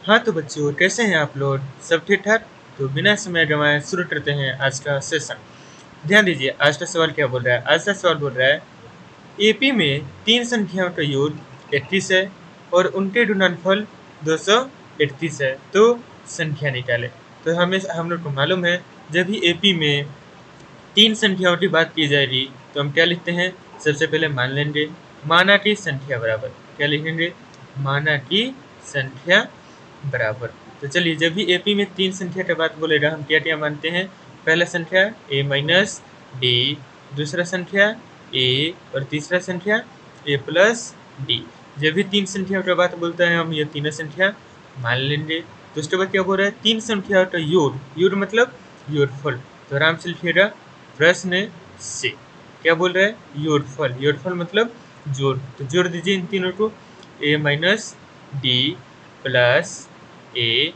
हाँ तो बच्चों, कैसे हैं आप लोग? सब ठीक ठाक? तो बिना समय गंवाए शुरू करते हैं आज का सेशन। ध्यान दीजिए, आज का सवाल क्या बोल रहा है। आज का सवाल बोल रहा है, एपी में 3 संख्याओं का योग 31 है और उनके गुणनफल 231 है, तो संख्या निकालें। तो हम लोग को मालूम है, जब भी एपी में 3 संख्याओं की बात की जाएगी तो हम क्या लिखते हैं? सबसे पहले मान लेंगे, माना की संख्या बराबर। क्या लिखेंगे? माना की संख्या बराबर। तो चलिए, जब भी एपी में 3 संख्या की बात बोलेगा हम क्या क्या मानते हैं? पहला संख्या ए माइनस डी, दूसरा संख्या ए और तीसरा संख्या ए प्लस डी। जब भी 3 संख्याओं की बात बोलता है हम ये तीनों संख्या मान लेंगे। तो उसके बाद क्या बोल रहा है? 3 संख्याओं का योग, योग मतलब योगफल। तो आराम से लिखिएगा प्रश्न से। क्या बोल रहा है? योगफल। योगफल मतलब जोड़। तो जोड़ दीजिए इन तीनों को, ए minus D plus A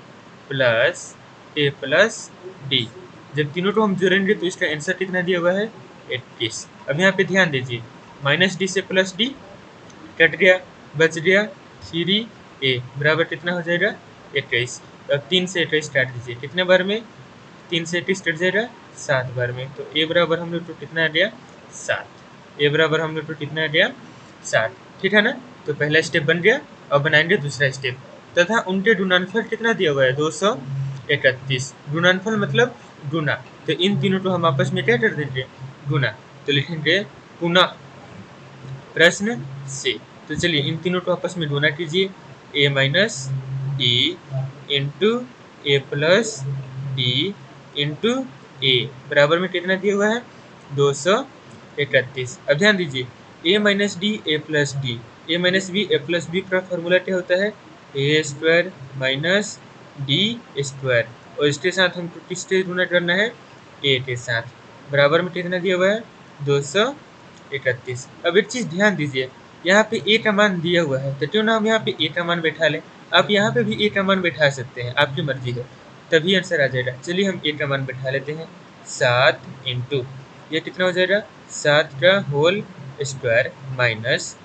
plus D. जब तीनों को हम जोड़ेंगे तो इसका आंसर कितना दिया हुआ है? 21। अब यहाँ पे ध्यान दीजिए, माइनस डी से प्लस डी कट गया, बच गया 3a बराबर कितना हो जाएगा? 21। अब 3 से 21 काट दीजिए, कितने बार में? 3 से 21 कट जाएगा 7 बार में। तो ए बराबर हम लोग को कितना आ गया? 7। ए बराबर हम लोग को कितना आ गया? 7। ठीक है ना? तो पहला स्टेप बन गया। अब बनाएंगे दूसरा स्टेप। तथा उनके गुणनफल कितना दिया हुआ है? 231। गुणनफल मतलब गुना। तो इन तीनों को हम आपस में क्या कर देंगे? गुना। तो लिखेंगे पुनः प्रश्न से। तो चलिए इन तीनों को आपस में गुना कीजिए, ए minus D into A plus D into ए बराबर में कितना दिया हुआ है? 231। अब ध्यान दीजिए, A minus D A plus D, A minus B A plus B का फॉर्मूला क्या होता है? A square minus D square. और इसके साथ हमको किससे गुना करना है? ए के साथ। बराबर में कितना दिया हुआ है? 231। अब एक चीज ध्यान दीजिए, यहाँ पे ए का मान दिया हुआ है, तो क्यों ना हम यहाँ पे ए का मान बैठा लें। आप यहाँ पे भी ए का मान बैठा सकते हैं, आपकी मर्जी है, तभी आंसर आ जाएगा। चलिए हम ए का मान बैठा लेते हैं। 7 इंटू ये कितना हो जाएगा? 7 का होल स्क्वायर माइनस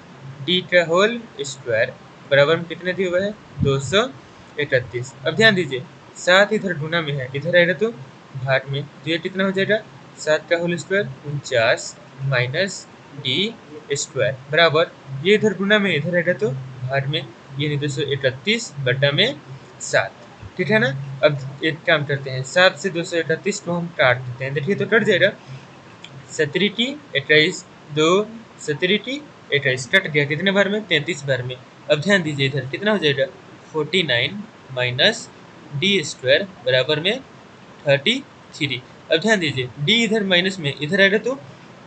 डी का होल स्क्वायर बराबर में कितने दिया हुआ है? 231। अब ध्यान दीजिए, 7 इधर गुना में है, इधर आएगा तो भाग में, तो ये कितना हो जाएगा? 7 का whole square 49 minus D square बराबर, ये इधर गुना में इधर आएगा तो भाग में, ये 231 बटा में 7। ठीक है ना? अब एक काम करते हैं, 7 से 231 को हम काट देते हैं। देखिए तो कट जाएगा, 17 21 2 17 21 कट गया। कितने बार में? 33 बार में। अब ध्यान दीजिए, इधर कितना हो जाएगा? 49 माइनस डी स्क्वायर बराबर में 33। अब ध्यान दीजिए, डी इधर माइनस में, इधर आएगा तो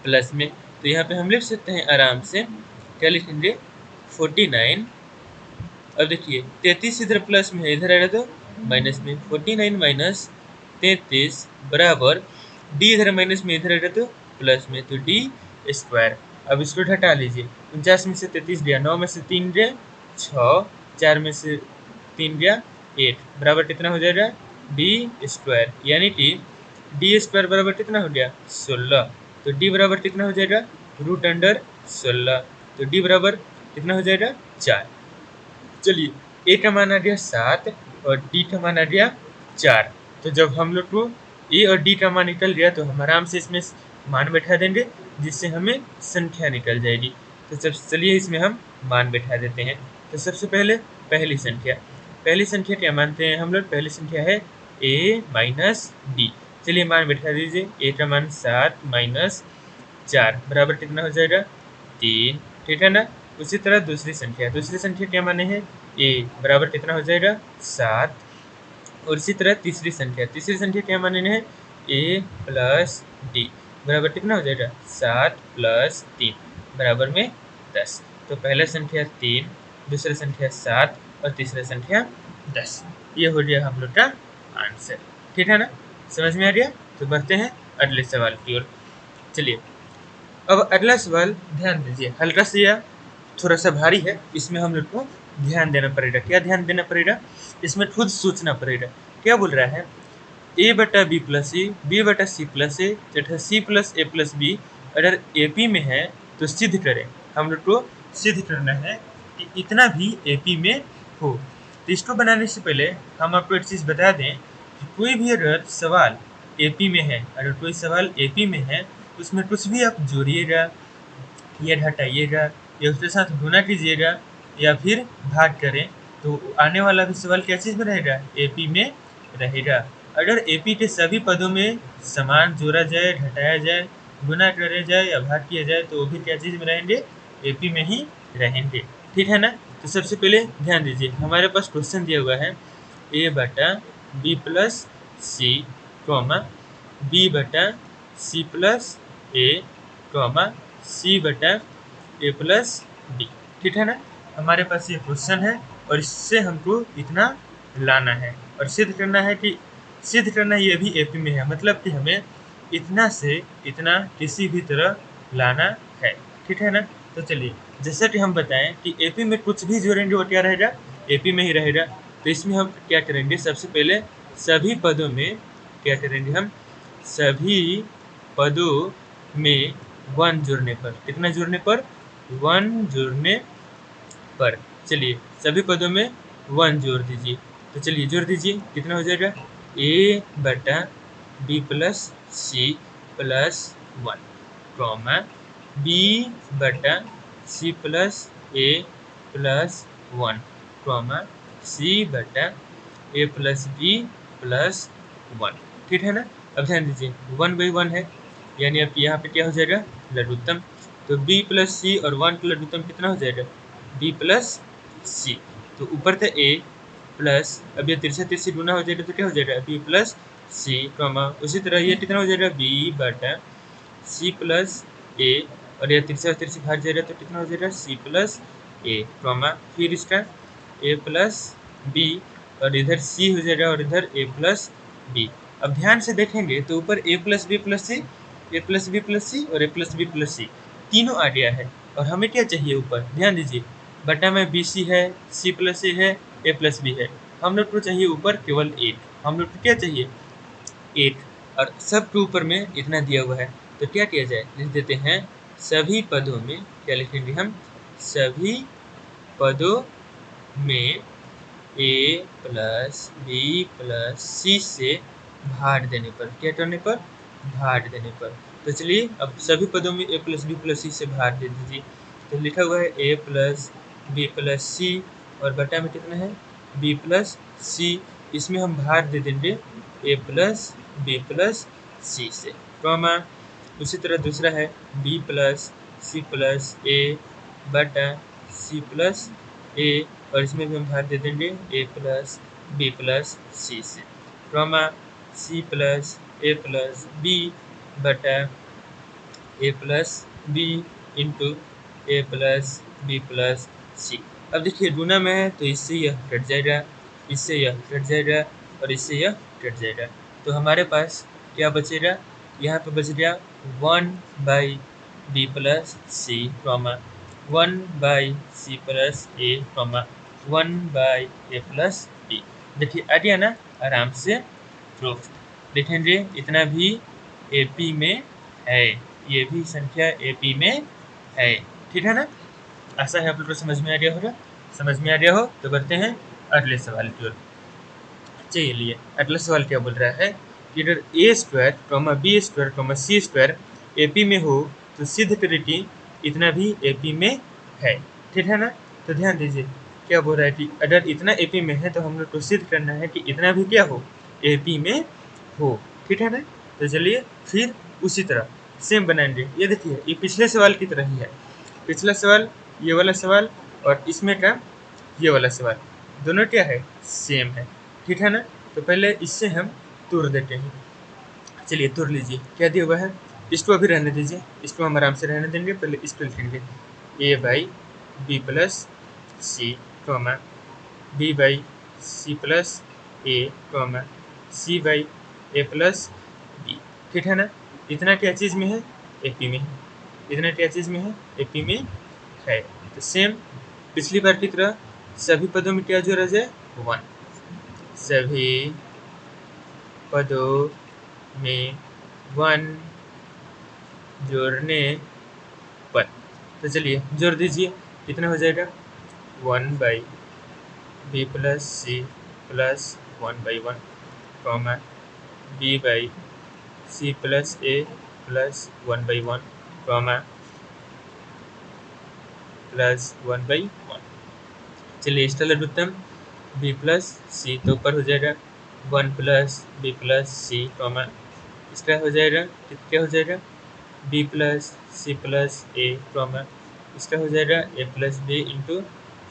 प्लस में, तो यहाँ पे हम लिख सकते हैं आराम से। क्या लिखेंगे? 49। अब देखिए 33 इधर प्लस में है, इधर आएगा तो माइनस में, 49 माइनस 33 बराबर डी इधर माइनस में, इधर आएगा तो प्लस में, तो डी स्क्वायर। अब इसको घटा लीजिए, 49 में से 33 गया, 9 में से 3 गया 6, 4 में से 3 गया 8 बराबर कितना हो जाएगा? D square. यानी कि डी स्क्वायर बराबर कितना हो गया? 16। तो डी बराबर कितना हो जाएगा? Root under 16। तो डी बराबर कितना हो जाएगा? 4। चलिए, ए का मान आ गया 7 और डी का मान आ गया 4। तो जब हम लोग को ए और डी का मान निकल गया तो हम आराम से इसमें मान बैठा देंगे, जिससे हमें संख्या निकल जाएगी। तो चलिए इसमें हम मान बैठा देते हैं। तो सबसे पहले पहली संख्या क्या मानते हैं हम लोग? पहली संख्या है ए माइनस डी। चलिए मान बैठा दीजिए, ए का मान 7 माइनस 4 बराबर कितना हो जाएगा? 3। ठीक है ना? उसी तरह दूसरी संख्या क्या माने हैं? ए बराबर कितना हो जाएगा? 7। और इसी तरह तीसरी संख्या क्या माने हैं? ए प्लस डी बराबर कितना हो जाएगा? 7 प्लस 3 बराबर में 10। तो पहला संख्या 3, दूसरा संख्या 7 और तीसरा संख्या 10। ये हो गया हम लोग का आंसर। ठीक है ना? समझ में आ गया? तो बढ़ते हैं अगले सवाल की ओर। चलिए, अब अगला सवाल ध्यान दीजिए, हल्का सा या थोड़ा सा भारी है, इसमें हम लोग को ध्यान देना पड़ेगा। क्या ध्यान देना पड़ेगा? इसमें खुद सोचना पड़ेगा। क्या बोल रहा है? ए बटा बी प्लस ए, बी बटा सी प्लस ए तथा सी प्लस ए प्लस बी अगर एपी में है तो सिद्ध करें। हम लोग को सिद्ध करना है कि इतना भी एपी में हो। तो इसको बनाने से पहले हम आपको एक चीज़ बता दें कि कोई भी अगर सवाल एपी में है, अगर कोई सवाल एपी में है उसमें कुछ भी आप जोड़िएगा या हटाइएगा या उसके साथ गुना कीजिएगा या फिर भाग करें तो आने वाला भी सवाल क्या चीज़ में रहेगा, एपी में रहेगा। अगर एपी के सभी पदों में समान जोड़ा जाए, घटाया जाए, गुना करे जाए या भाग किया जाए तो वो भी क्या चीज़ में रहेंगे, एपी में ही रहेंगे। ठीक है ना। तो सबसे पहले ध्यान दीजिए, हमारे पास क्वेश्चन दिया हुआ है ए बटा B plus C comma B बटा C plus A comma C बटा ए प्लस बी। ठीक है ना। हमारे पास ये क्वेश्चन है और इससे हमको इतना लाना है और सिद्ध करना है कि सिद्ध करना ये भी एपी में है, मतलब कि हमें इतना से इतना किसी भी तरह लाना है। ठीक है ना। तो चलिए, जैसा कि हम बताएं कि एपी में कुछ भी जोड़ेंगे वो क्या रहेगा, एपी में ही रहेगा। तो इसमें हम क्या करेंगे, सबसे पहले सभी पदों में क्या करेंगे, हम सभी पदों में 1 जोड़ने पर, कितना जोड़ने पर, 1 जोड़ने पर। चलिए सभी पदों में 1 जोड़ दीजिए। तो चलिए जोड़ दीजिए, कितना हो जाएगा, ए बटा B plus C plus 1 comma B बटा C plus A plus 1 comma C बटा ए प्लस बी प्लस 1। ठीक है ना। अब ध्यान दीजिए 1 by 1 है, यानी अब यहाँ पे क्या हो जाएगा, लघुत्तम। तो b प्लस सी और 1 का लघुत्तम कितना हो जाएगा, b प्लस सी। तो ऊपर था a प्लस, अब ये तिरछा तिरछी गुना हो जाएगा तो क्या हो जाएगा, b प्लस सी कॉमा उसी तरह ये कितना हो जाएगा, b बटा सी प्लस ए, और यह तिरछा तिरछी भाग जाएगा तो कितना हो जाएगा, सी प्लस ए कॉमा फिर इसका ए प्लस बी, और इधर सी हो जाएगा और इधर ए प्लस बी। अब ध्यान से देखेंगे तो ऊपर ए प्लस बी प्लस सी, ए प्लस बी प्लस सी और ए प्लस बी प्लस सी तीनों आ गया है। और हमें क्या चाहिए ऊपर, ध्यान दीजिए, बटा में बी सी है, सी प्लस ए है, ए प्लस बी है। हम लोग को चाहिए ऊपर केवल एक, हम लोग को क्या चाहिए, एक, और सब के ऊपर में इतना दिया हुआ है। तो क्या किया जाए, लिख देते हैं सभी पदों में, क्या लिखेंगे हम, सभी पदों में A plus B plus C से भाग देने पर, क्या करने पर, भाग देने पर। तो चलिए अब सभी पदों में A plus B plus C से भाग दे दीजिए। तो लिखा हुआ है ए प्लस बी प्लस सी और बटा में कितना है, बी प्लस सी। इसमें हम भाग दे देंगे ए प्लस बी प्लस सी से कॉमा उसी तरह दूसरा है बी प्लस सी प्लस ए बटा सी प्लस ए, और इसमें भी हम भाग दे देंगे ए प्लस बी प्लस सी से comma C plus A plus B बटा A plus B into A plus B plus सी। अब देखिए गुना में है तो इससे यह कट जाएगा, इससे यह कट जाएगा और इससे यह कट जाएगा। तो हमारे पास क्या बचेगा, यहाँ पे बच गया 1 by B plus C comma 1 by C plus A comma 1 by A plus B. देखिए आ गया ना, आराम से प्रूफ। देखेंगे इतना भी एपी में है, ये भी संख्या एपी में है। ठीक है ना। आशा है आप लोगों को समझ में आ गया होगा। समझ में आ गया हो तो बढ़ते हैं अगले सवाल की ओर। चलिए अगला सवाल क्या बोल रहा है कि अगर A square comma B square comma C square AP में हो तो सिद्ध करें कि इतना भी एपी में है। ठीक है ना। तो ध्यान दीजिए क्या बोल रहा है कि अगर इतना एपी में है तो हम लोग को सिद्ध करना है कि इतना भी क्या हो, एपी में हो। ठीक है ना। तो चलिए फिर उसी तरह सेम बनाएंगे। ये देखिए ये पिछले सवाल की तरह ही है, पिछला सवाल, ये वाला सवाल और इसमें का ये वाला सवाल, दोनों क्या है, सेम है। ठीक है ना। तो पहले इससे हम तोड़ देते हैं। चलिए तोड़ लीजिए, क्या दिया हुआ है, इसको अभी रहने दीजिए, इसको हम आराम से रहने देंगे। पहले इसको लिखेंगे A by B plus C comma B by C plus A comma C by A plus B. ठीक है ना। इतना क्या चीज़ में है, एपी में है। इतना क्या चीज़ में है, एपी में है। तो सेम पिछली बार की तरह सभी पदों में क्या जोड़ा जाए, 1, सभी पदों में 1 जोड़ने पर। तो चलिए जोड़ दीजिए, कितना हो जाएगा, 1 by B plus C plus 1/1 comma B by C plus A plus 1/1 comma plus 1/1। चलिए इसका लघुत्तम बी प्लस सी तो ऊपर हो जाएगा 1 plus B plus C comma इसका हो जाएगा क्या हो जाएगा B plus C plus A comma इसका हो जाएगा A plus B into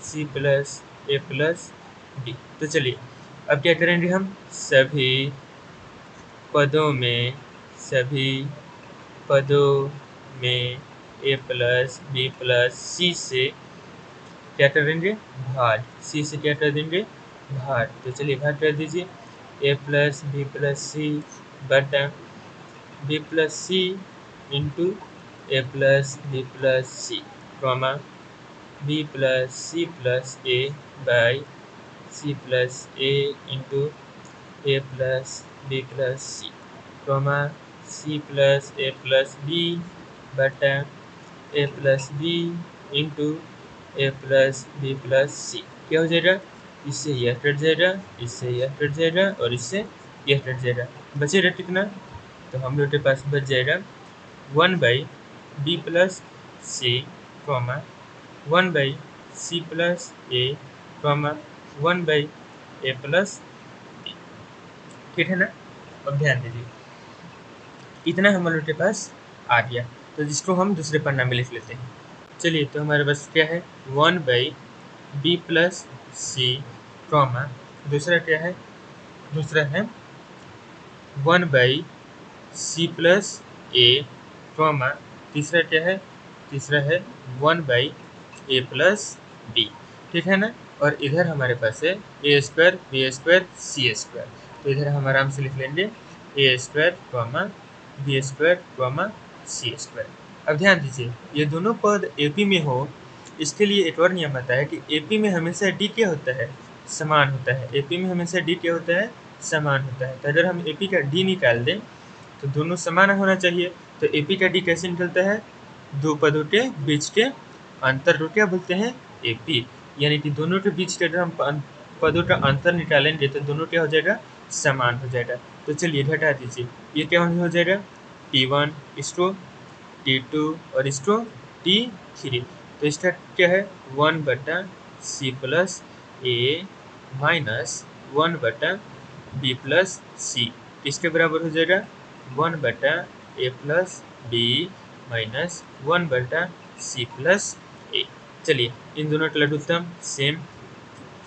C plus A plus B. तो चलिए अब क्या करेंगे हम सभी पदों में A plus B plus C से क्या कर देंगे भाग सी से क्या कर देंगे भाग। तो चलिए भाग कर दीजिए A plus B plus C बटा B plus C into A plus B plus C comma B plus C plus A by C plus A into A plus B plus C comma C plus A plus B बटा A plus B into A plus B plus C. क्या हो जाएगा इससे यह cut जाएगा इससे यह cut जाएगा और इससे यह कट जाएगा बचेगा कितना तो हम लोग के पास बच जाएगा 1 by B plus C comma 1 by C plus A comma 1 by A plus B. ठीक है ना। अब ध्यान दीजिए इतना हम लोग के पास आ गया तो जिसको हम दूसरे पन्ना में लिख लेते हैं। चलिए तो हमारे पास क्या है 1 by B plus C comma दूसरा क्या है दूसरा है 1 by C plus A comma तीसरा क्या है तीसरा है 1 बाई ए प्लस बी। ठीक है ना। और इधर हमारे पास है A square B square C square तो इधर हम आराम से लिख लेंगे A square comma B square comma C square. अब ध्यान दीजिए ये दोनों पद एपी में हो इसके लिए एक और नियम आता है कि एपी में हमेशा डी क्या होता है समान होता है। एपी में हमेशा डी क्या होता है समान होता है। तो अगर हम एपी का डी निकाल दें तो दोनों समान होना चाहिए। तो एपी का डी कैसे निकलता है दो पदों के बीच के अंतर को क्या बोलते हैं एपी यानी कि दोनों के बीच के अगर हम पदों का अंतर निकालेंगे तो दोनों क्या हो जाएगा समान हो जाएगा। तो चलिए घटा दीजिए ये क्या हो जाएगा T1 इसको T2 और इसको T3 तो इसका क्या है 1 बटा सी प्लस ए माइनस 1 बटा बी प्लस सी इसके बराबर हो जाएगा 1 बटा ए प्लस बी माइनस 1 बटा सी प्लस ए। चलिए इन दोनों का लघुत्तम same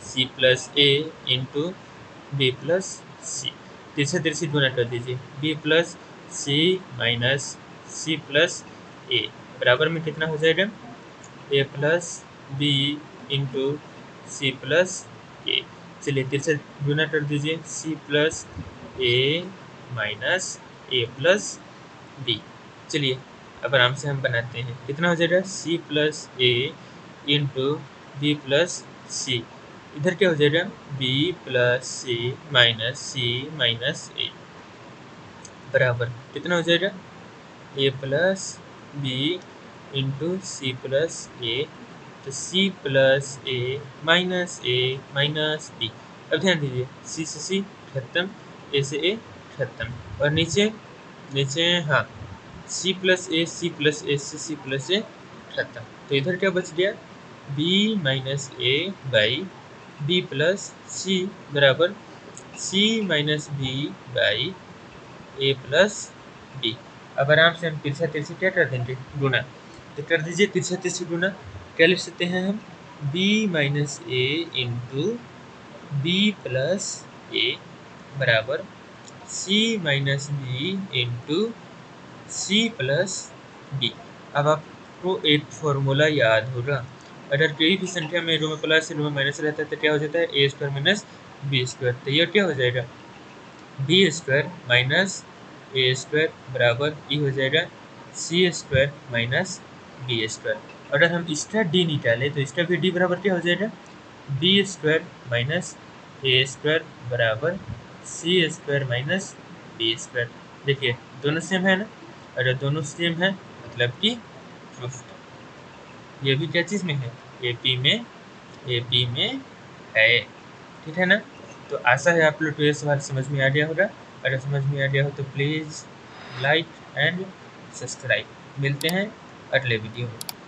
C plus A into B plus C तिरछे तिरछे गुना कर दीजिए B plus C minus C plus A बराबर में कितना हो जाएगा A plus B into C plus A. चलिए तिरछे गुना कर दीजिए C plus A minus A plus B. चलिए अब आराम से हम बनाते हैं कितना हो जाएगा C plus A into B plus C इधर क्या हो जाएगा B plus C minus A बराबर कितना हो जाएगा A plus B into C plus A तो C plus A minus B. अब ध्यान दीजिए सी से सी खत्म ए से ए खत्म और नीचे नीचे हाँ सी प्लस ए से सी प्लस ए खत्म। तो इधर क्या बच गया B minus A by B plus C बराबर C minus B by A plus B. अब आराम से हम तिरछा तिरछी क्या कर देंगे गुना तो कर दीजिए तिरछा तिरछी गुना क्या लिख सकते हैं हम B minus A into B plus A बराबर C minus B into C plus B. अब आपको एक फॉर्मूला याद होगा अगर कोई भी संख्या में रो में प्लस रो में माइनस रहता है तो क्या हो जाता है A square minus B square. तो ये क्या हो जाएगा बी स्क्वायर माइनस ए स्क्वायर बराबर ई हो जाएगा सी स्क्वायर माइनस बी स्क्वायर। अगर हम इसका डी निकालें तो इसका भी डी बराबर क्या हो जाएगा बी स्क्वायर माइनस ए स्क्वायर बराबर सी स्क्वायर माइनस बी स्क्वायर। देखिए दोनों सेम है ना अगर दोनों सेम है मतलब कि प्रूफ। ये भी क्या चीज़ में है एपी में है। ठीक है ना। तो आशा है आप लोग को ये सवाल समझ में आ गया होगा। अगर समझ में आ गया हो तो प्लीज़ लाइक एंड सब्सक्राइब। मिलते हैं अगले वीडियो में।